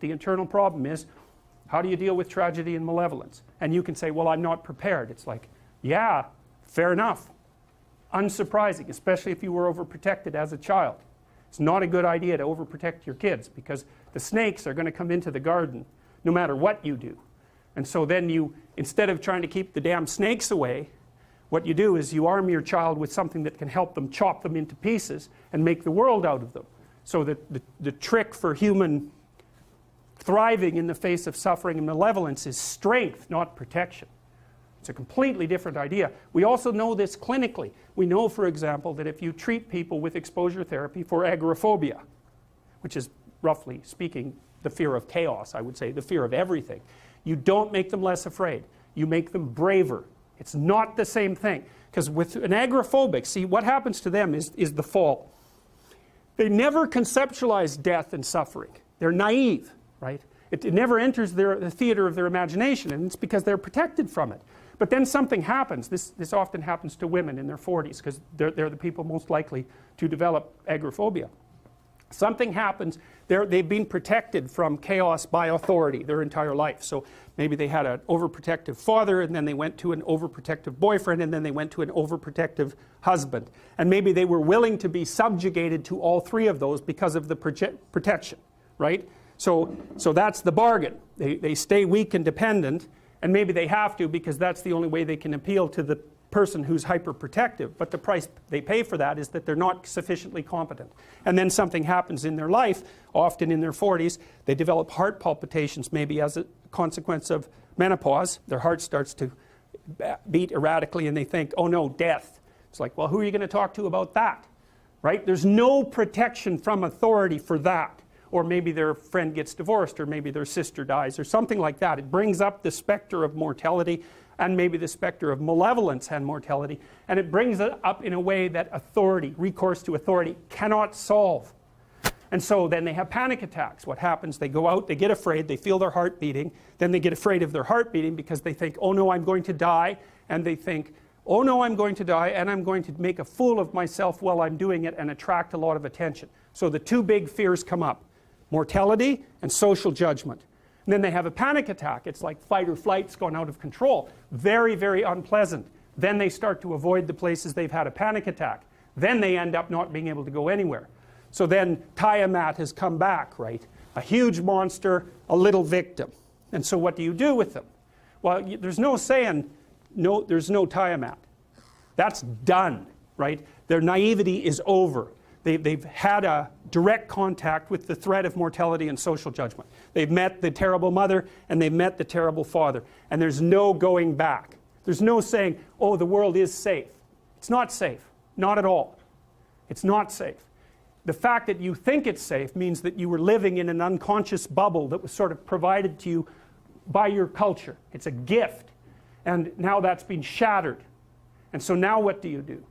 the internal problem is, how do you deal with tragedy and malevolence? And you can say, well, I'm not prepared. It's like, yeah, fair enough. Unsurprising, especially if you were overprotected as a child. It's not a good idea to overprotect your kids, because the snakes are going to come into the garden no matter what you do. And so then you, instead of trying to keep the damn snakes away, what you do is you arm your child with something that can help them chop them into pieces and make the world out of them. So that the trick for human thriving in the face of suffering and malevolence is strength, not protection. It's a completely different idea. We also know this clinically. We know, for example, that if you treat people with exposure therapy for agoraphobia, which is, roughly speaking, the fear of chaos, I would say, the fear of everything, you don't make them less afraid. You make them braver. It's not the same thing. Because with an agoraphobic, see, what happens to them is the fall. They never conceptualize death and suffering. They're naive, right? It never enters the theater of their imagination, and it's because they're protected from it. But then something happens. This often happens to women in their 40s, because they're the people most likely to develop agoraphobia. Something happens. They've been protected from chaos by authority their entire life. So maybe they had an overprotective father, and then they went to an overprotective boyfriend, and then they went to an overprotective husband. And maybe they were willing to be subjugated to all three of those because of the protection, right? So that's the bargain. They stay weak and dependent, and maybe they have to, because that's the only way they can appeal to the person who's hyperprotective. But the price they pay for that is that they're not sufficiently competent. And then something happens in their life, often in their 40s. They develop heart palpitations, maybe as a consequence of menopause. Their heart starts to beat erratically, and they think, oh no, death. It's like, well, who are you going to talk to about that? Right? There's no protection from authority for that. Or maybe their friend gets divorced, or maybe their sister dies, or something like that. It brings up the specter of mortality, and maybe the specter of malevolence and mortality, and it brings it up in a way that authority, recourse to authority, cannot solve. And so then they have panic attacks. What happens? They go out, they get afraid, they feel their heart beating, then they get afraid of their heart beating because they think, oh no, I'm going to die, and they think, oh no, I'm going to die, and I'm going to make a fool of myself while I'm doing it and attract a lot of attention. So the two big fears come up: mortality and social judgment. And then they have a panic attack. It's like fight or flight's gone out of control. Very, very unpleasant. Then they start to avoid the places they've had a panic attack. Then they end up not being able to go anywhere. So then Tiamat has come back, right? A huge monster, a little victim. And so what do you do with them? Well, there's no saying, no, there's no Tiamat. That's done, right? Their naivety is over. They've had a direct contact with the threat of mortality and social judgment. They've met the terrible mother, and they've met the terrible father. And there's no going back. There's no saying, oh, the world is safe. It's not safe. Not at all. It's not safe. The fact that you think it's safe means that you were living in an unconscious bubble that was sort of provided to you by your culture. It's a gift. And now that's been shattered. And so now what do you do?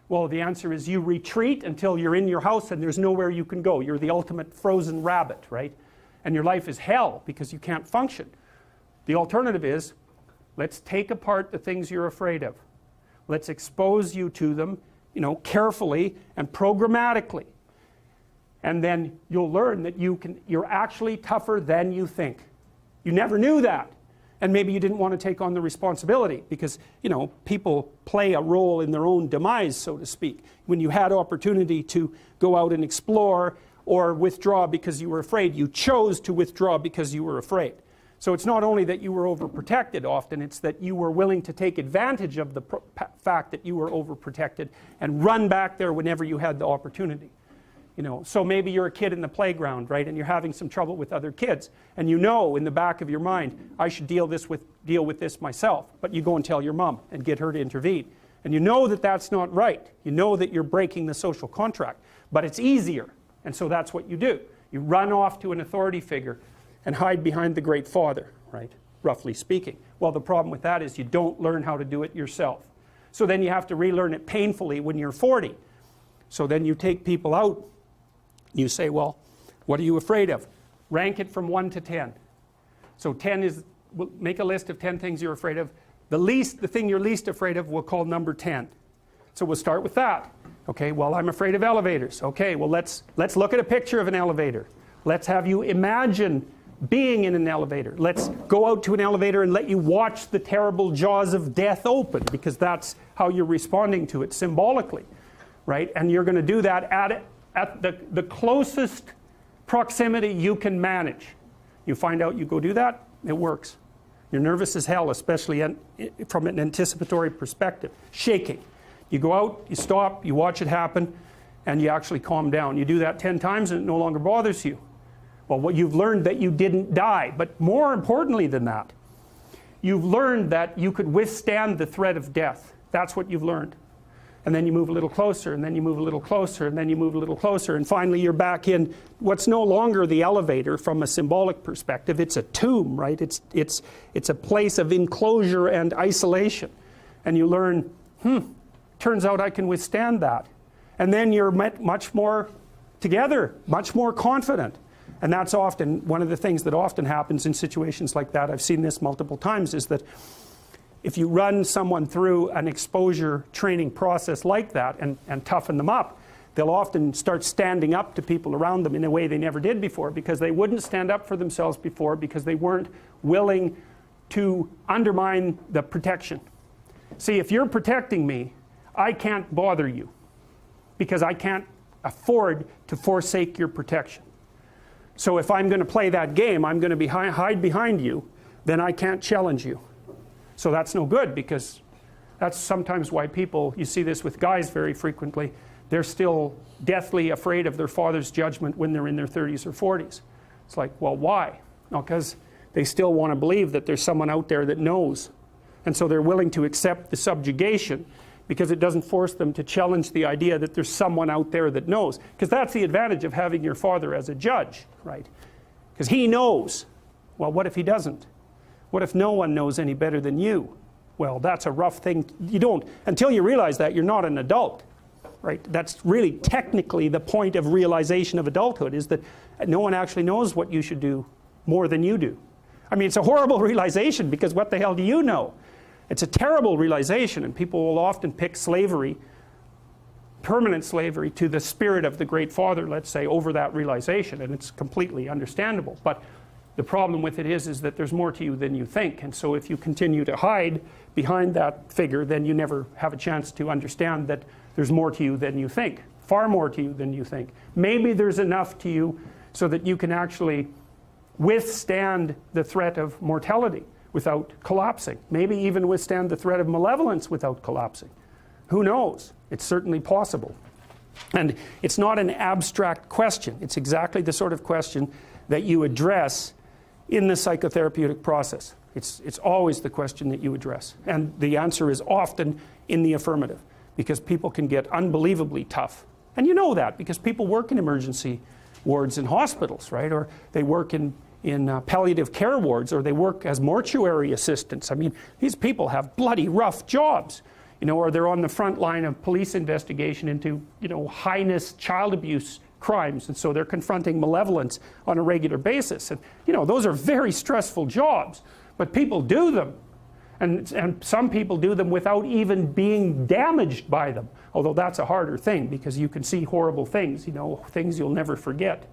Well, the answer is you retreat until you're in your house and there's nowhere you can go. You're the ultimate frozen rabbit, right? And your life is hell because you can't function. The alternative is, let's take apart the things you're afraid of. Let's expose you to them, carefully and programmatically. And then you'll learn that you're actually tougher than you think. You never knew that. And maybe you didn't want to take on the responsibility because, people play a role in their own demise, so to speak. When you had opportunity to go out and explore or withdraw because you were afraid, you chose to withdraw because you were afraid. So it's not only that you were overprotected often, it's that you were willing to take advantage of the fact that you were overprotected and run back there whenever you had the opportunity. So maybe you're a kid in the playground, right, and you're having some trouble with other kids, and in the back of your mind, I should deal with this myself, but you go and tell your mom and get her to intervene. And you know that that's not right. You know that you're breaking the social contract, but it's easier, and so that's what you do. You run off to an authority figure and hide behind the Great Father, right, roughly speaking. Well, the problem with that is you don't learn how to do it yourself. So then you have to relearn it painfully when you're 40. So then you take people out. You say, well, what are you afraid of? Rank it from 1 to 10. So 10 is, we'll make a list of 10 things you're afraid of. The thing you're least afraid of we'll call number 10. So we'll start with that. Okay, well, I'm afraid of elevators. Okay, well, let's look at a picture of an elevator. Let's have you imagine being in an elevator. Let's go out to an elevator and let you watch the terrible jaws of death open, because that's how you're responding to it symbolically, right? And you're going to do that at the closest proximity you can manage. You find out, you go do that, it works. You're nervous as hell, especially from an anticipatory perspective. Shaking. You go out, you stop, you watch it happen, and you actually calm down. You do that 10 times and it no longer bothers you. Well, what you've learned that you didn't die. But more importantly than that, you've learned that you could withstand the threat of death. That's what you've learned. And then you move a little closer, and then you move a little closer, and then you move a little closer, and finally you're back in what's no longer the elevator from a symbolic perspective. It's a tomb, right? It's a place of enclosure and isolation. And you learn, turns out I can withstand that. And then you're much more together, much more confident. And that's often one of the things that often happens in situations like that. I've seen this multiple times, is that if you run someone through an exposure training process like that and toughen them up, they'll often start standing up to people around them in a way they never did before, because they wouldn't stand up for themselves before, because they weren't willing to undermine the protection. See, if you're protecting me, I can't bother you, because I can't afford to forsake your protection. So if I'm going to play that game, I'm going to hide behind you, then I can't challenge you. So that's no good, because that's sometimes why people, you see this with guys very frequently, they're still deathly afraid of their father's judgment when they're in their 30s or 40s. It's like, well, why? No, because they still want to believe that there's someone out there that knows. And so they're willing to accept the subjugation, because it doesn't force them to challenge the idea that there's someone out there that knows. Because that's the advantage of having your father as a judge, right? Because he knows. Well, what if he doesn't? What if no one knows any better than you? Well, that's a rough thing. You don't, until you realize that, you're not an adult, right? That's really technically the point of realization of adulthood, is that no one actually knows what you should do more than you do. I mean, it's a horrible realization, because what the hell do you know? It's a terrible realization, and people will often pick slavery, permanent slavery, to the spirit of the Great Father, let's say, over that realization, and it's completely understandable. But the problem with it is that there's more to you than you think, and so if you continue to hide behind that figure, then you never have a chance to understand that there's more to you than you think, far more to you than you think. Maybe there's enough to you so that you can actually withstand the threat of mortality without collapsing. Maybe even withstand the threat of malevolence without collapsing. Who knows? It's certainly possible. And it's not an abstract question. It's exactly the sort of question that you address in the psychotherapeutic process. It's always the question that you address. And the answer is often in the affirmative, because people can get unbelievably tough. And you know that, because people work in emergency wards in hospitals, right? Or they work in palliative care wards, or they work as mortuary assistants. I mean, these people have bloody rough jobs, you know, or they're on the front line of police investigation into, you know, heinous child abuse crimes, and so they're confronting malevolence on a regular basis. And, you know, those are very stressful jobs, but people do them. And some people do them without even being damaged by them, although that's a harder thing, because you can see horrible things, you know, things you'll never forget.